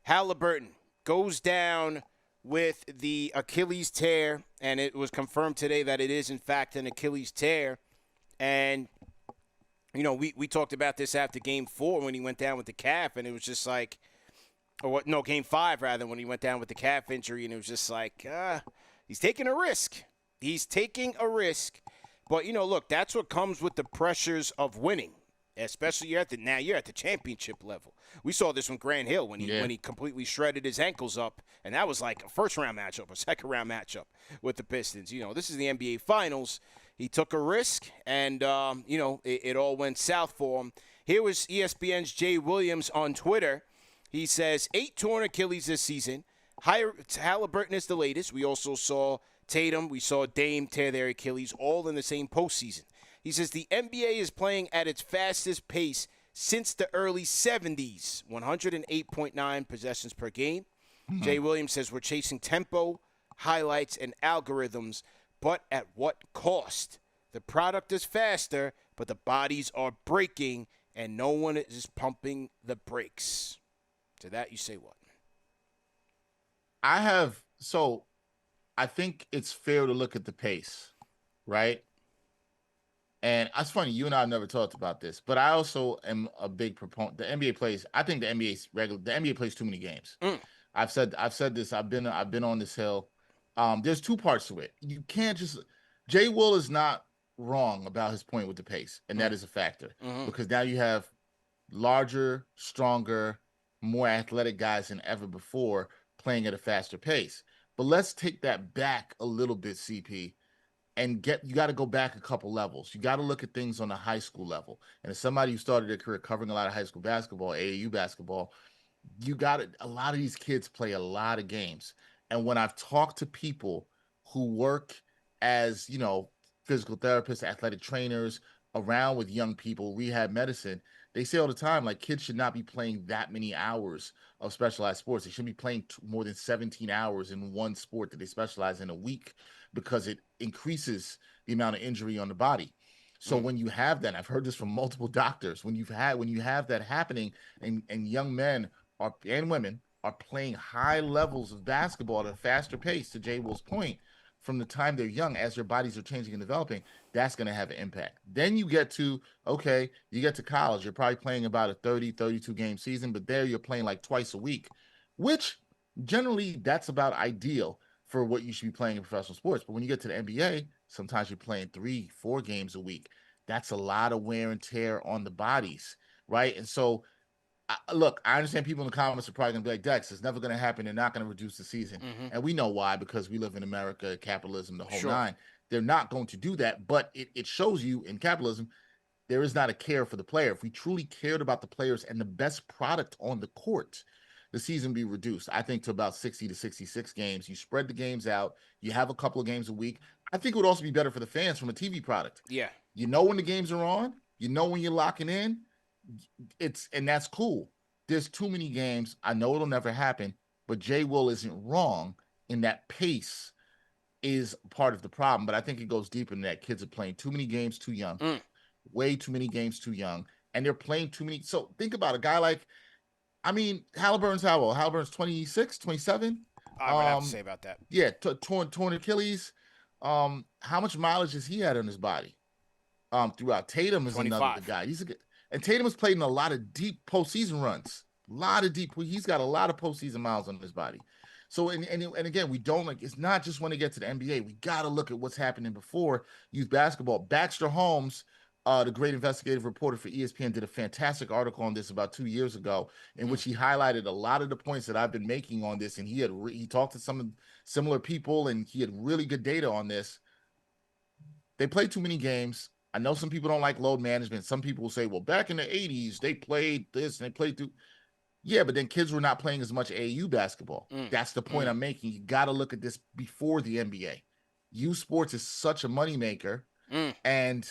Haliburton goes down with the Achilles tear, and it was confirmed today that it is, in fact, an Achilles tear. And, we talked about this after game 4 when he went down with the calf, and it was just like, game 5, rather, when he went down with the calf injury, and it was just like, he's taking a risk. He's taking a risk. But, look, that's what comes with the pressures of winning. Especially you're at the championship level. We saw this with Grant Hill when he completely shredded his ankles up, and that was like a first-round matchup, a second-round matchup with the Pistons. This is the NBA Finals. He took a risk, and it all went south for him. Here was ESPN's Jay Williams on Twitter. He says 8 torn Achilles this season. Haliburton is the latest. We also saw Tatum. We saw Dame tear their Achilles, all in the same postseason. He says the NBA is playing at its fastest pace since the early 70s, 108.9 possessions per game. Mm-hmm. Jay Williams says we're chasing tempo, highlights, and algorithms, but at what cost? The product is faster, but the bodies are breaking, and no one is pumping the brakes. To that, you say what? I think it's fair to look at the pace, right? And it's funny, you and I have never talked about this, but I also am a big proponent. The NBA plays. I think the NBA plays too many games. I've said this. I've been on this hill. There's two parts to it. You can't just. Jay Will is not wrong about his point with the pace, and that is a factor because now you have larger, stronger, more athletic guys than ever before playing at a faster pace. But let's take that back a little bit, CP. And you got to go back a couple levels. You got to look at things on a high school level. And as somebody who started their career covering a lot of high school basketball, AAU basketball, a lot of these kids play a lot of games. And when I've talked to people who work as, physical therapists, athletic trainers around with young people, rehab medicine, they say all the time, like, kids should not be playing that many hours of specialized sports. They shouldn't be playing more than 17 hours in one sport that they specialize in a week, because it increases the amount of injury on the body. So when you have that, I've heard this from multiple doctors, when you have that happening, and young men and women are playing high levels of basketball at a faster pace, to Jay Will's point, from the time they're young, as their bodies are changing and developing, that's going to have an impact. Then you get to college, you're probably playing about a 30, 32 game season, but there you're playing like twice a week, which generally that's about ideal for what you should be playing in professional sports. But when you get to the NBA, sometimes you're playing 3-4 games a week. That's a lot of wear and tear on the bodies, right? And so, look, I understand people in the comments are probably going to be like, Dex, it's never going to happen. They're not going to reduce the season. And we know why, because we live in America, capitalism, the whole nine. They're not going to do that. But it shows you in capitalism, there is not a care for the player. If we truly cared about the players and the best product on the court, the season be reduced, I think, to about 60 to 66 games. You spread the games out. You have a couple of games a week. I think it would also be better for the fans from a TV product. Yeah. You know when the games are on. You know when you're locking in. And that's cool. There's too many games. I know it'll never happen, but Jay Will isn't wrong in that pace is part of the problem. But I think it goes deeper than that. Kids are playing too many games too young. Way too many games too young. And they're playing too many. So think about a guy like, Haliburton's how old? Haliburton's 26, 27? I would have to say about that. Yeah, torn Achilles. How much mileage has he had on his body? Throughout. Tatum is 25. Another guy. And Tatum has played in a lot of deep postseason runs. He's got a lot of postseason miles on his body. So, and again, we don't it's not just when they get to the NBA. We got to look at what's happening before youth basketball. Baxter Holmes, the great investigative reporter for ESPN, did a fantastic article on this about 2 years ago, in which he highlighted a lot of the points that I've been making on this. And he talked to some similar people, and he had really good data on this. They play too many games. I know some people don't like load management. Some people will say, well, back in the 80s, they played this and they played through. Yeah, but then kids were not playing as much AAU basketball. That's the point I'm making. You got to look at this before the NBA. Youth sports is such a moneymaker, and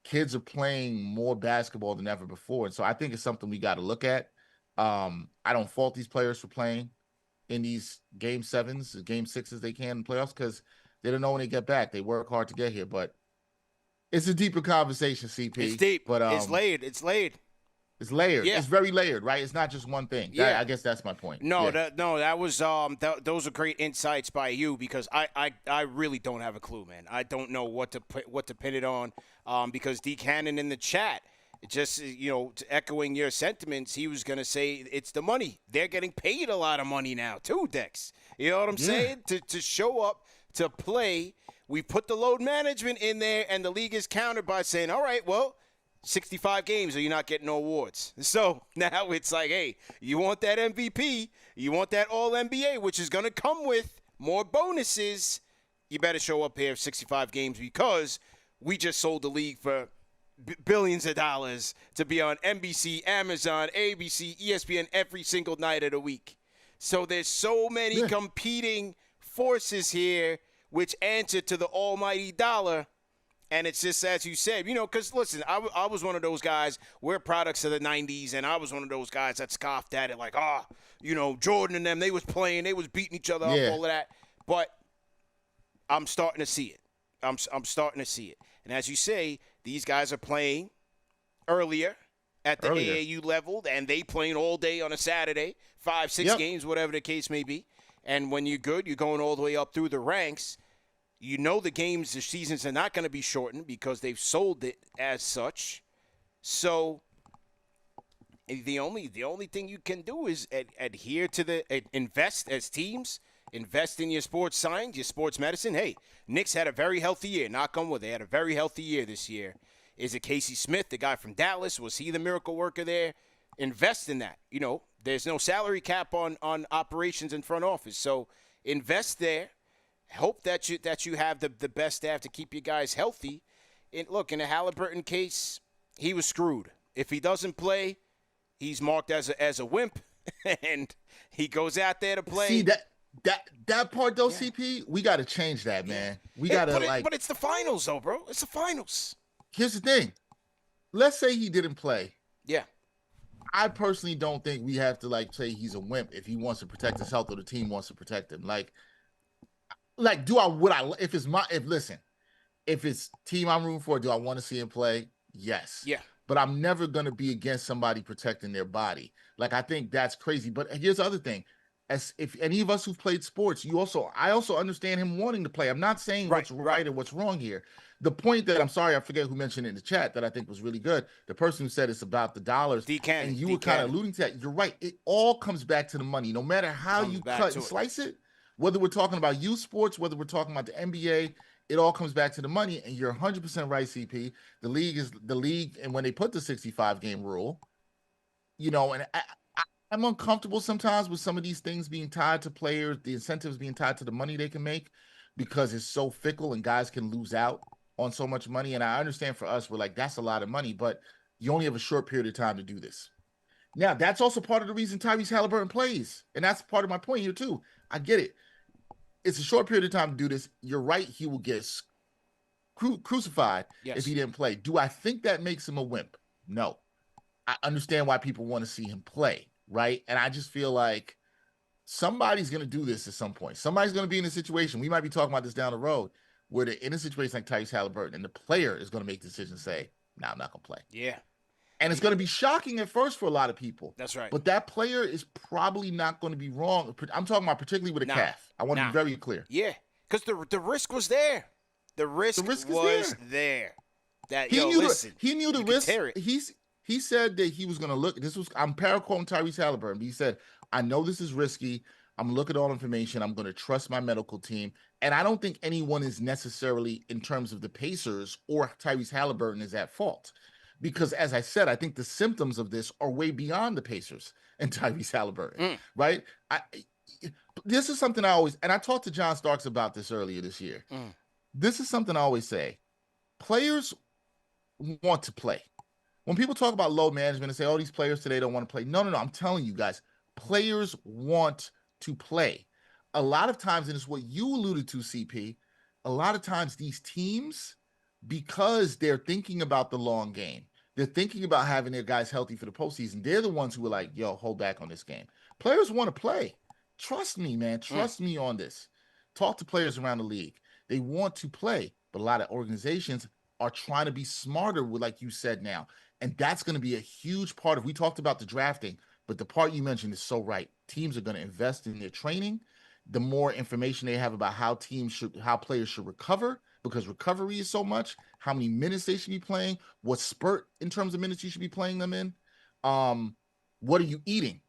kids are playing more basketball than ever before. And so I think it's something we got to look at. I don't fault these players for playing in these game 7s, game 6s they can in playoffs, because they don't know when they get back. They work hard to get here, but it's a deeper conversation, CP. It's deep, but it's laid. It's layered. Yeah. It's very layered, right? It's not just one thing. Yeah. I guess that's my point. No, Yeah. that was those are great insights by you because I really don't have a clue, man. I don't know what to pin it on because D Cannon in the chat just echoing your sentiments, he was gonna say it's the money. They're getting paid a lot of money now too, Dex. You know what I'm saying? To show up to play, we put the load management in there, and the league is countered by saying, all right, well, 65 games or you're not getting no awards. So now it's like, hey, you want that MVP, you want that All-NBA, which is going to come with more bonuses, you better show up here 65 games because we just sold the league for billions of dollars to be on NBC, Amazon, ABC, ESPN every single night of the week. So there's so many competing forces here which answer to the almighty dollar. And it's just as you said, because listen, I was one of those guys. We're products of the '90s, and I was one of those guys that scoffed at it, like, Jordan and them, they was playing, they was beating each other up, all of that. But I'm starting to see it. I'm starting to see it. And as you say, these guys are playing earlier at the AAU level, and they playing all day on a Saturday, 5-6 games, whatever the case may be. And when you're good, you're going all the way up through the ranks. You know the seasons are not going to be shortened because they've sold it as such. So the only thing you can do is adhere to invest as teams, invest in your sports science, your sports medicine. Hey, Knicks had a very healthy year. Knock on wood, they had a very healthy year this year. Is it Casey Smith, the guy from Dallas? Was he the miracle worker there? Invest in that. There's no salary cap on operations and front office. So invest there. Hope that you have the best staff to keep you guys healthy. And look, in the Haliburton case, he was screwed. If he doesn't play, he's marked as a wimp, and he goes out there to play. See that part though, CP, we got to change that, man. We got to But it's the finals, though, bro. It's the finals. Here's the thing. Let's say he didn't play. Yeah. I personally don't think we have to say he's a wimp if he wants to protect his health or the team wants to protect him. If it's team I'm rooting for, do I want to see him play? Yes. Yeah. But I'm never going to be against somebody protecting their body. I think that's crazy. But here's the other thing. As if any of us who've played sports, I also understand him wanting to play. I'm not saying what's right or what's wrong here. The point that I'm sorry, I forget who mentioned it in the chat that I think was really good. The person who said it's about the dollars. And you were kind of alluding to that. You're right. It all comes back to the money. No matter how you cut and slice it. Whether we're talking about youth sports, whether we're talking about the NBA, it all comes back to the money. And you're 100% right, CP. The league, and when they put the 65-game rule, and I'm uncomfortable sometimes with some of these things being tied to players, the incentives being tied to the money they can make, because it's so fickle and guys can lose out on so much money. And I understand for us, we're like, that's a lot of money, but you only have a short period of time to do this. Now, that's also part of the reason Tyrese Haliburton plays. And that's part of my point here, too. I get it. It's a short period of time to do this. You're right. He will get crucified if he didn't play. Do I think that makes him a wimp? No. I understand why people want to see him play, right? And I just feel like somebody's going to do this at some point. Somebody's going to be in a situation. We might be talking about this down the road where they're in a situation like Tyrese Haliburton and the player is going to make the decision and say, I'm not going to play. Yeah. And it's going to be shocking at first for a lot of people. That's right. But that player is probably not going to be wrong. I'm talking about particularly with a calf. I want to be very clear. Yeah, because the risk was there. The risk was there. That he knew the risk. Tear it. He said that he was going to look. I'm paraquoting Tyrese Haliburton. But he said, I know this is risky. I'm going to look at all information. I'm going to trust my medical team. And I don't think anyone is necessarily, in terms of the Pacers or Tyrese Haliburton, is at fault. Because, as I said, I think the symptoms of this are way beyond the Pacers and Tyrese Haliburton, right? This is something I always, and I talked to John Starks about this earlier this year. This is something I always say. Players want to play. When people talk about load management and say, oh, these players today don't want to play. No. I'm telling you guys, players want to play. A lot of times, and it's what you alluded to, CP, a lot of times these teams, because they're thinking about the long game, they're thinking about having their guys healthy for the postseason, they're the ones who are like, yo, hold back on this game. Players want to play. Trust me, man. Trust me on this. Talk to players around the league. They want to play, but a lot of organizations are trying to be smarter with, like you said now. And that's going to be a huge part of, we talked about the drafting, but the part you mentioned is so right. Teams are going to invest in their training. The more information they have about how players should recover, because recovery is so much, how many minutes they should be playing, what spurt in terms of minutes you should be playing them in. What are you eating,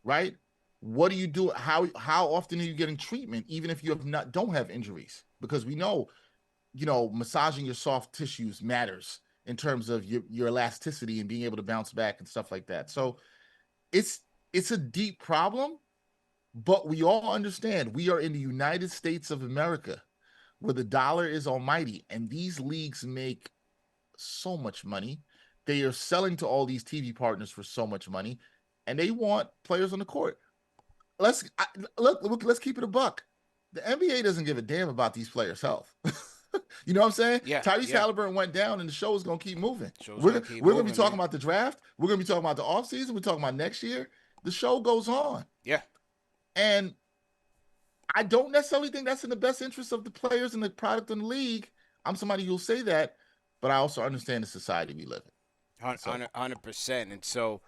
right? What do you do? How often are you getting treatment, even if you don't have injuries? Because we know, massaging your soft tissues matters in terms of your elasticity and being able to bounce back and stuff like that. So it's a deep problem, but we all understand we are in the United States of America, where the dollar is almighty, and these leagues make so much money. They are selling to all these TV partners for so much money, and they want players on the court. Let's keep it a buck. The NBA doesn't give a damn about these players' health. You know what I'm saying? Yeah. Tyrese Haliburton went down, and the show is going to keep moving. We're going to be talking about the draft. We're going to be talking about the offseason. We're talking about next year. The show goes on. Yeah. And I don't necessarily think that's in the best interest of the players and the product in the league. I'm somebody who'll say that, but I also understand the society we live in. 100%. And so,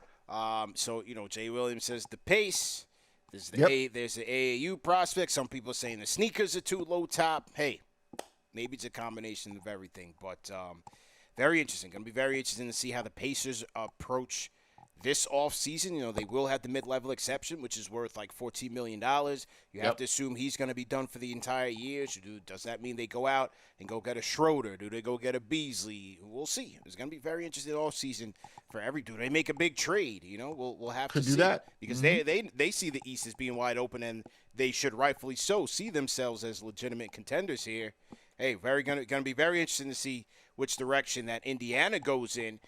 Jay Williams says the pace. There's the AAU prospect. Some people saying the sneakers are too low top. Hey, maybe it's a combination of everything. But very interesting. Going to be very interesting to see how the Pacers approach this offseason. They will have the mid-level exception, which is worth like $14 million. You have to assume he's going to be done for the entire year. Does that mean they go out and go get a Schroeder? Do they go get a Beasley? We'll see. It's going to be very interesting offseason for every. Do they make a big trade? We'll have to see. Do that. Because they see the East as being wide open, and they should rightfully so see themselves as legitimate contenders here. Hey, going to be very interesting to see which direction that Indiana goes in.